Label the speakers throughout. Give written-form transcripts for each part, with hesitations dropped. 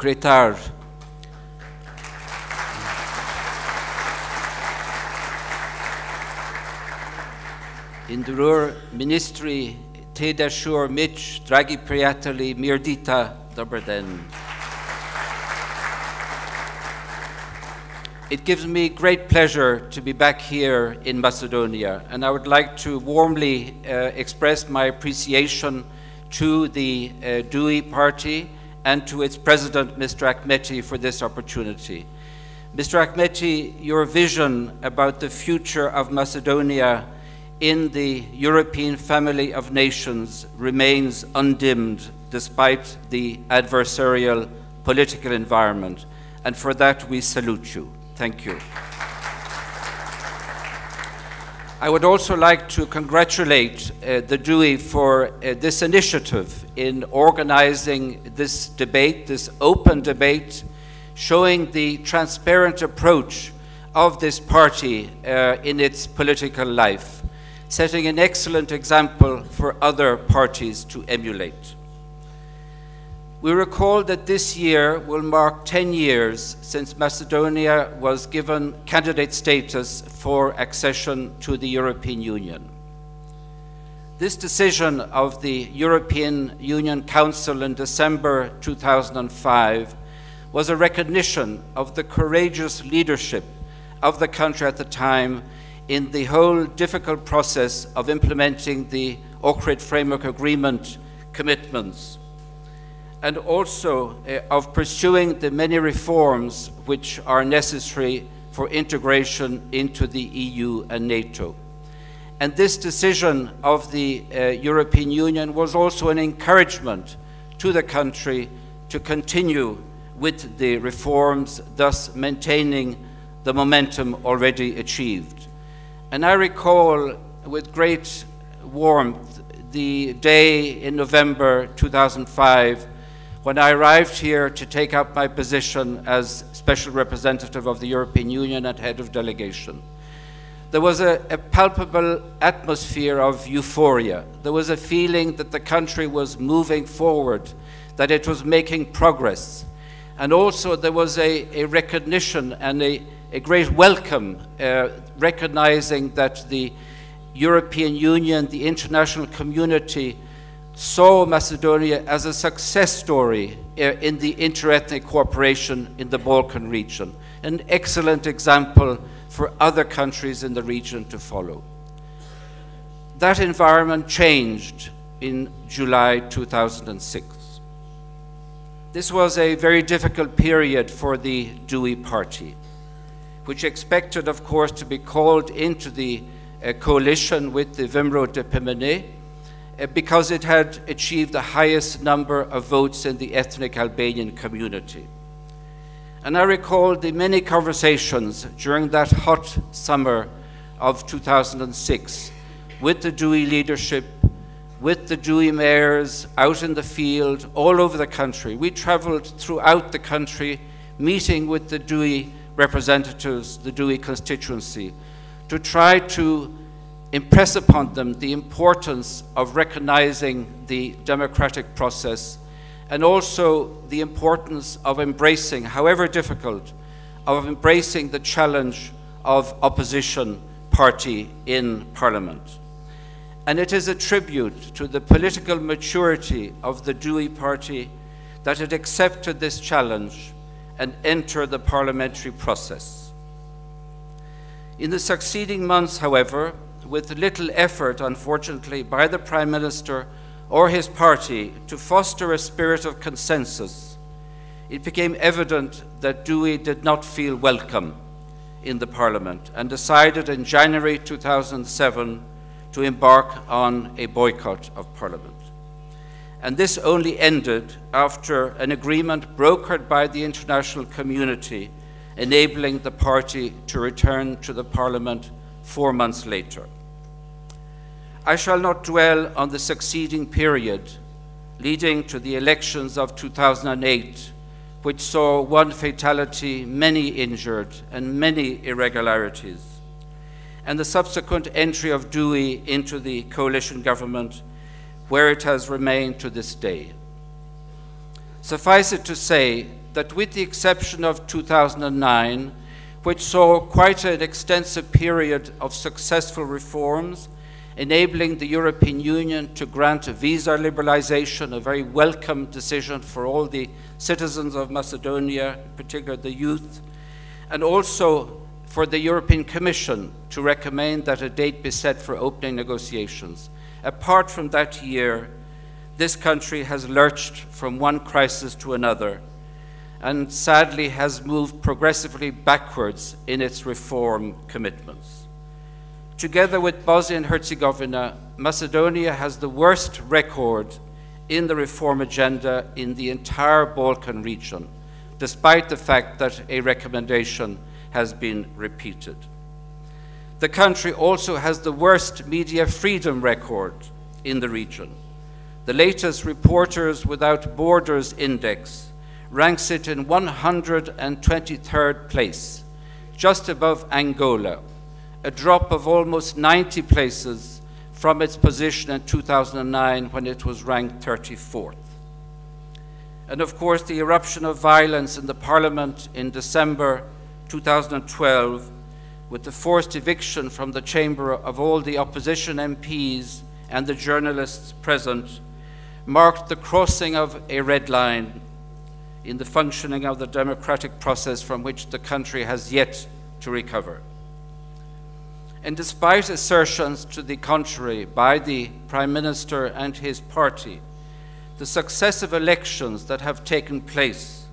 Speaker 1: Kretar, Indrur Ministry Tedashur Mitch Dragi Priatali Mirdita Dobrden. It gives me great pleasure to be back here in Macedonia, and I would like to warmly express my appreciation to the DUI party and to its president, Mr. Ahmeti, for this opportunity. Mr. Ahmeti, your vision about the future of Macedonia in the European family of nations remains undimmed despite the adversarial political environment, and for that we salute you. Thank you. I would also like to congratulate the DUI for this initiative in organizing this debate, this open debate, showing the transparent approach of this party in its political life, setting an excellent example for other parties to emulate. We recall that this year will mark 10 years since Macedonia was given candidate status for accession to the European Union. This decision of the European Union Council in December 2005 was a recognition of the courageous leadership of the country at the time in the whole difficult process of implementing the Ohrid Framework Agreement commitments, and also of pursuing the many reforms which are necessary for integration into the EU and NATO. And this decision of the European Union was also an encouragement to the country to continue with the reforms, thus maintaining the momentum already achieved. And I recall with great warmth the day in November 2005 when I arrived here to take up my position as Special Representative of the European Union and Head of Delegation. There was a palpable atmosphere of euphoria. There was a feeling that the country was moving forward, that it was making progress. And also there was a recognition and a great welcome, recognizing that the European Union, the international community, saw Macedonia as a success story in the interethnic cooperation in the Balkan region, an excellent example for other countries in the region to follow. That environment changed in July 2006. This was a very difficult period for the DUI party, which expected, of course, to be called into the coalition with the Vimro de Pimene, because it had achieved the highest number of votes in the ethnic Albanian community. And I recall the many conversations during that hot summer of 2006 with the DUI leadership, with the DUI mayors out in the field, all over the country. We traveled throughout the country, meeting with the DUI representatives, the DUI constituency, to try to impress upon them the importance of recognizing the democratic process, and also the importance of embracing, however difficult, of embracing the challenge of opposition party in parliament. And it is a tribute to the political maturity of the DUI party that it accepted this challenge and entered the parliamentary process. In the succeeding months, however, with little effort, unfortunately, by the Prime Minister or his party to foster a spirit of consensus, it became evident that DUI did not feel welcome in the Parliament and decided in January 2007 to embark on a boycott of Parliament. And this only ended after an agreement brokered by the international community, enabling the party to return to the Parliament 4 months later. I shall not dwell on the succeeding period leading to the elections of 2008, which saw one fatality, many injured, and many irregularities, and the subsequent entry of DUI into the coalition government, where it has remained to this day. Suffice it to say that with the exception of 2009, which saw quite an extensive period of successful reforms, enabling the European Union to grant a visa liberalization, a very welcome decision for all the citizens of Macedonia, in particular the youth, and also for the European Commission to recommend that a date be set for opening negotiations. Apart from that year, this country has lurched from one crisis to another and sadly has moved progressively backwards in its reform commitments. Together with Bosnia and Herzegovina, Macedonia has the worst record in the reform agenda in the entire Balkan region, despite the fact that a recommendation has been repeated. The country also has the worst media freedom record in the region. The latest Reporters Without Borders Index ranks it in 123rd place, just above Angola, a drop of almost 90 places from its position in 2009 when it was ranked 34th. And of course, the eruption of violence in the parliament in December 2012, with the forced eviction from the chamber of all the opposition MPs and the journalists present, marked the crossing of a red line in the functioning of the democratic process from which the country has yet to recover. And despite assertions to the contrary by the Prime Minister and his party, the successive elections that have taken place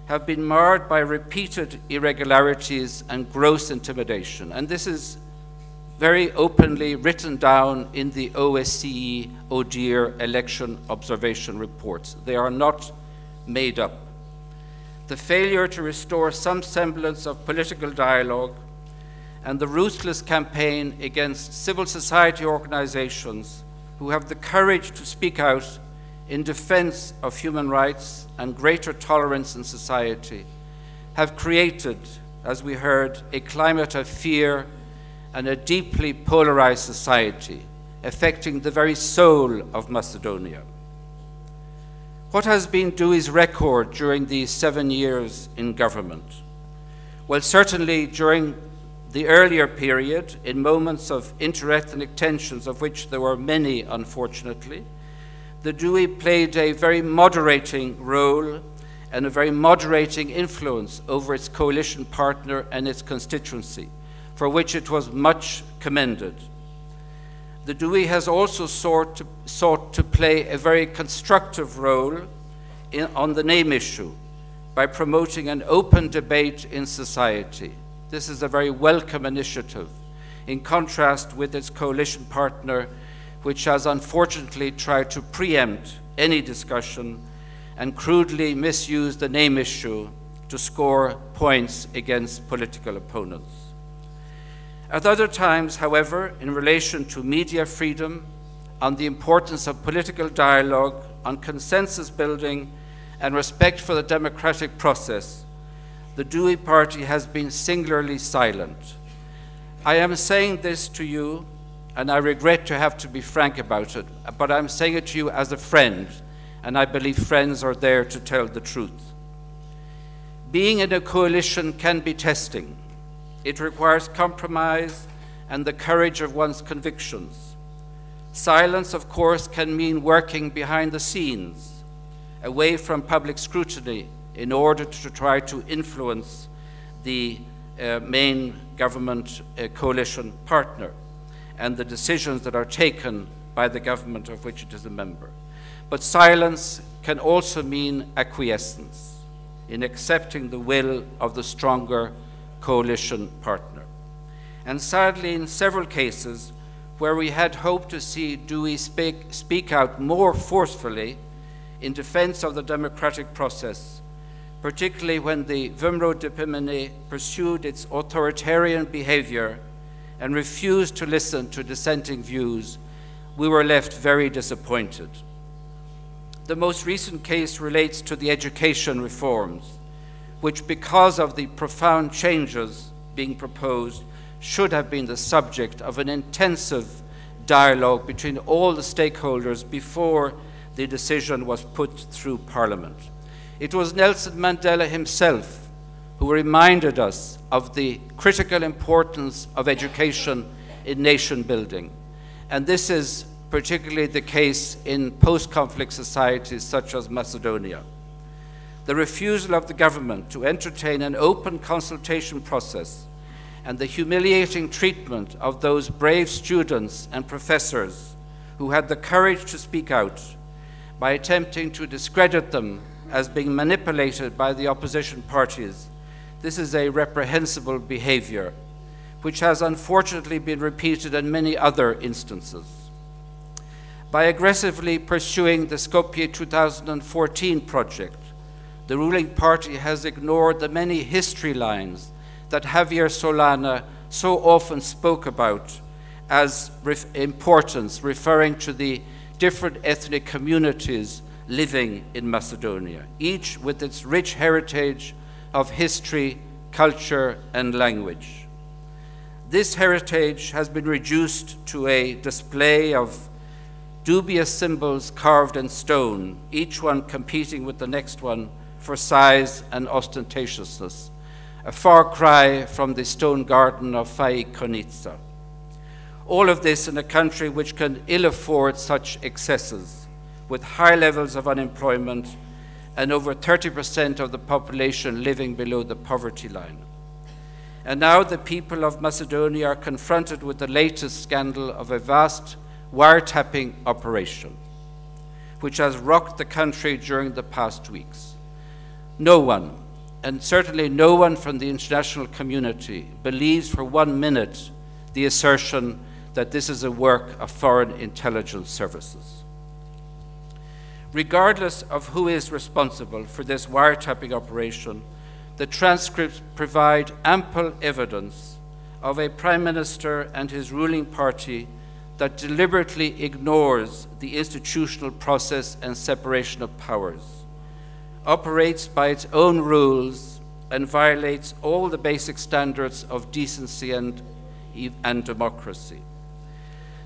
Speaker 1: have been marred by repeated irregularities and gross intimidation. And this is very openly written down in the OSCE ODIHR election observation reports. They are not made up. The failure to restore some semblance of political dialogue and the ruthless campaign against civil society organizations who have the courage to speak out in defense of human rights and greater tolerance in society have created, as we heard, a climate of fear and a deeply polarized society, affecting the very soul of Macedonia. What has been Dewi's record during these 7 years in government? Well, certainly during the earlier period, in moments of interethnic tensions, of which there were many, unfortunately, the Dewi played a very moderating role and a very moderating influence over its coalition partner and its constituency, for which it was much commended. The Dewi has also sought to play a very constructive role on the name issue by promoting an open debate in society. This is a very welcome initiative, in contrast with its coalition partner, which has unfortunately tried to preempt any discussion and crudely misuse the name issue to score points against political opponents. At other times, however, in relation to media freedom, on the importance of political dialogue, on consensus building, and respect for the democratic process, the Dewi party has been singularly silent. I am saying this to you, and I regret to have to be frank about it, but I'm saying it to you as a friend, and I believe friends are there to tell the truth. Being in a coalition can be testing. It requires compromise and the courage of one's convictions. Silence, of course, can mean working behind the scenes, away from public scrutiny, in order to try to influence the main government coalition partner and the decisions that are taken by the government of which it is a member. But silence can also mean acquiescence in accepting the will of the stronger coalition partner. And sadly, in several cases where we had hoped to see Dewi speak out more forcefully in defense of the democratic process, particularly when the Vymro Dipimene pursued its authoritarian behavior and refused to listen to dissenting views, we were left very disappointed. The most recent case relates to the education reforms, which, because of the profound changes being proposed, should have been the subject of an intensive dialogue between all the stakeholders before the decision was put through Parliament. It was Nelson Mandela himself who reminded us of the critical importance of education in nation building. And this is particularly the case in post-conflict societies such as Macedonia. The refusal of the government to entertain an open consultation process and the humiliating treatment of those brave students and professors who had the courage to speak out by attempting to discredit them as being manipulated by the opposition parties. This is a reprehensible behavior, which has unfortunately been repeated in many other instances. By aggressively pursuing the Skopje 2014 project, the ruling party has ignored the many history lines that Javier Solana so often spoke about as importance, referring to the different ethnic communities living in Macedonia, each with its rich heritage of history, culture, and language. This heritage has been reduced to a display of dubious symbols carved in stone, each one competing with the next one for size and ostentatiousness, a far cry from the stone garden of Feith. All of this in a country which can ill afford such excesses, with high levels of unemployment and over 30% of the population living below the poverty line. And now the people of Macedonia are confronted with the latest scandal of a vast wiretapping operation, which has rocked the country during the past weeks. No one, and certainly no one from the international community, believes for 1 minute the assertion that this is a work of foreign intelligence services. Regardless of who is responsible for this wiretapping operation, the transcripts provide ample evidence of a prime minister and his ruling party that deliberately ignores the institutional process and separation of powers, operates by its own rules, and violates all the basic standards of decency and democracy.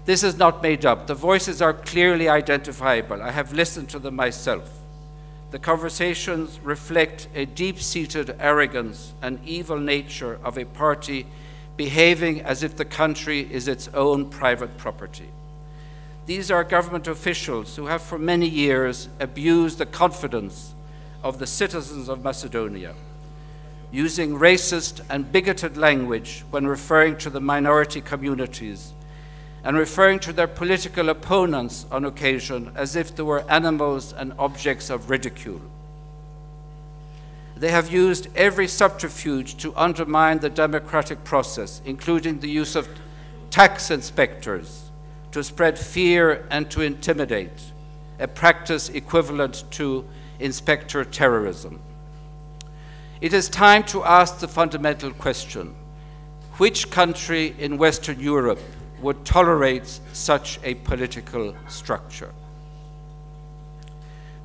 Speaker 1: This is not made up. The voices are clearly identifiable. I have listened to them myself. The conversations reflect a deep-seated arrogance and evil nature of a party behaving as if the country is its own private property. These are government officials who have for many years abused the confidence of the citizens of Macedonia, using racist and bigoted language when referring to the minority communities and referring to their political opponents on occasion as if they were animals and objects of ridicule. They have used every subterfuge to undermine the democratic process, including the use of tax inspectors to spread fear and to intimidate, a practice equivalent to inspector terrorism. It is time to ask the fundamental question: which country in Western Europe would tolerate such a political structure?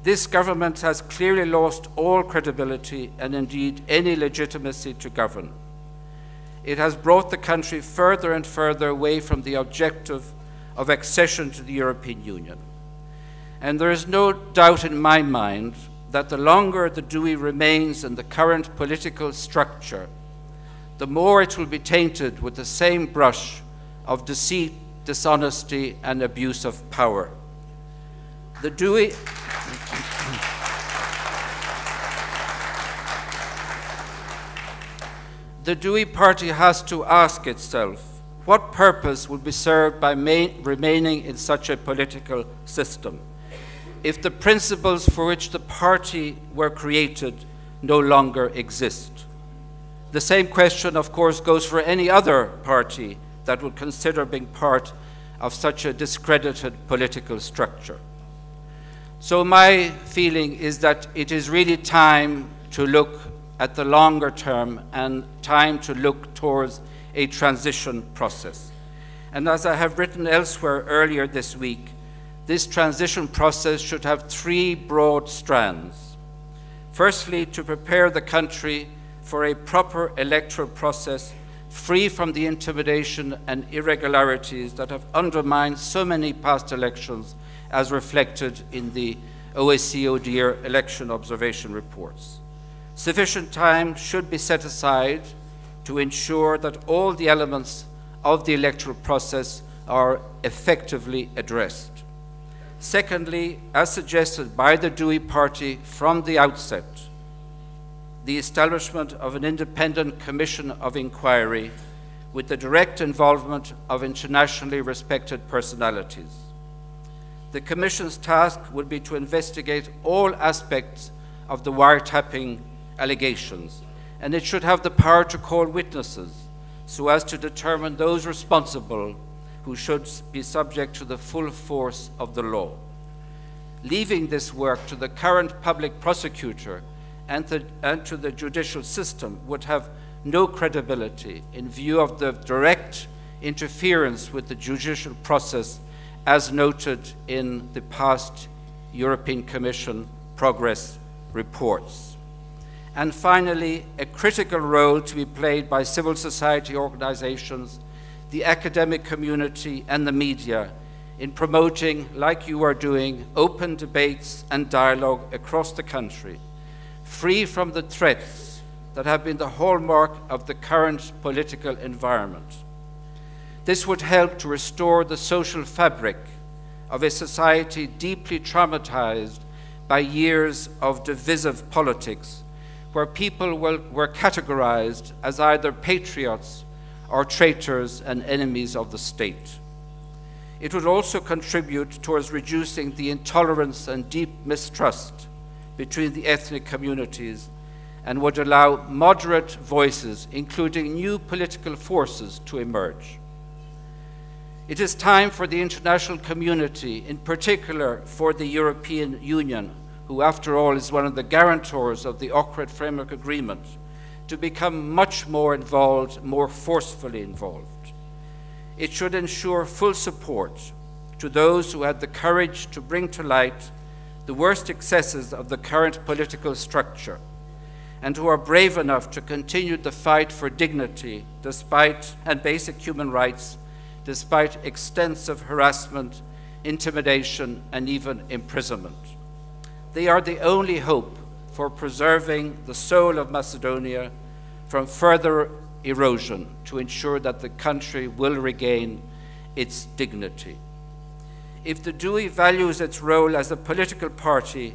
Speaker 1: This government has clearly lost all credibility and indeed any legitimacy to govern. It has brought the country further and further away from the objective of accession to the European Union. And there is no doubt in my mind that the longer the DUI remains in the current political structure, the more it will be tainted with the same brush of deceit, dishonesty, and abuse of power. The DUI The DUI party has to ask itself, what purpose will be served by remaining in such a political system if the principles for which the party were created no longer exist? The same question, of course, goes for any other party that would consider being part of such a discredited political structure. So my feeling is that it is really time to look at the longer term and time to look towards a transition process. And as I have written elsewhere earlier this week, this transition process should have 3 broad strands. Firstly, to prepare the country for a proper electoral process free from the intimidation and irregularities that have undermined so many past elections, as reflected in the OSCE ODIHR election observation reports. Sufficient time should be set aside to ensure that all the elements of the electoral process are effectively addressed. Secondly, as suggested by the DUI party from the outset, the establishment of an independent commission of inquiry with the direct involvement of internationally respected personalities. The Commission's task would be to investigate all aspects of the wiretapping allegations, and it should have the power to call witnesses so as to determine those responsible who should be subject to the full force of the law. Leaving this work to the current public prosecutor and to the judicial system would have no credibility in view of the direct interference with the judicial process as noted in the past European Commission progress reports. And finally, a critical role to be played by civil society organizations, the academic community, and the media in promoting, like you are doing, open debates and dialogue across the country, free from the threats that have been the hallmark of the current political environment. This would help to restore the social fabric of a society deeply traumatized by years of divisive politics, where people were categorized as either patriots or traitors and enemies of the state. It would also contribute towards reducing the intolerance and deep mistrust between the ethnic communities and would allow moderate voices, including new political forces, to emerge. It is time for the international community, in particular for the European Union, who after all is one of the guarantors of the Ohrid Framework Agreement, to become much more involved, more forcefully involved. It should ensure full support to those who had the courage to bring to light the worst excesses of the current political structure and who are brave enough to continue the fight for dignity and basic human rights despite extensive harassment, intimidation, and even imprisonment. They are the only hope for preserving the soul of Macedonia from further erosion to ensure that the country will regain its dignity. If the DUI values its role as a political party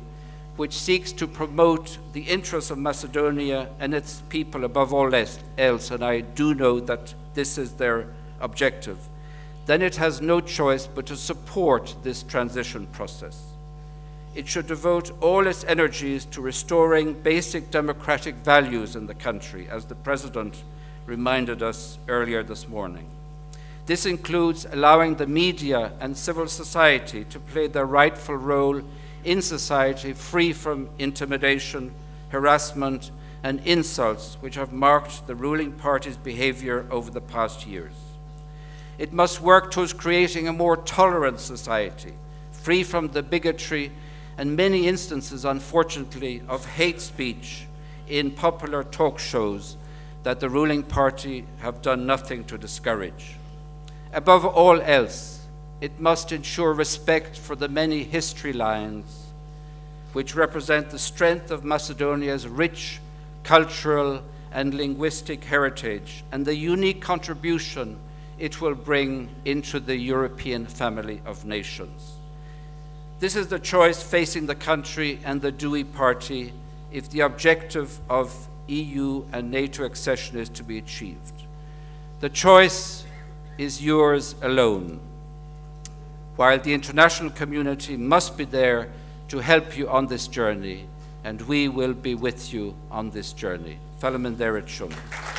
Speaker 1: which seeks to promote the interests of Macedonia and its people above all else, and I do know that this is their objective, then it has no choice but to support this transition process. It should devote all its energies to restoring basic democratic values in the country, as the President reminded us earlier this morning. This includes allowing the media and civil society to play their rightful role in society, free from intimidation, harassment, and insults which have marked the ruling party's behavior over the past years. It must work towards creating a more tolerant society, free from the bigotry and many instances, unfortunately, of hate speech in popular talk shows that the ruling party have done nothing to discourage. Above all else, it must ensure respect for the many history lines which represent the strength of Macedonia's rich cultural and linguistic heritage and the unique contribution it will bring into the European family of nations. This is the choice facing the country and the DUI party if the objective of EU and NATO accession is to be achieved. The choice is yours alone, while the international community must be there to help you on this journey, and we will be with you on this journey. Fjalimi.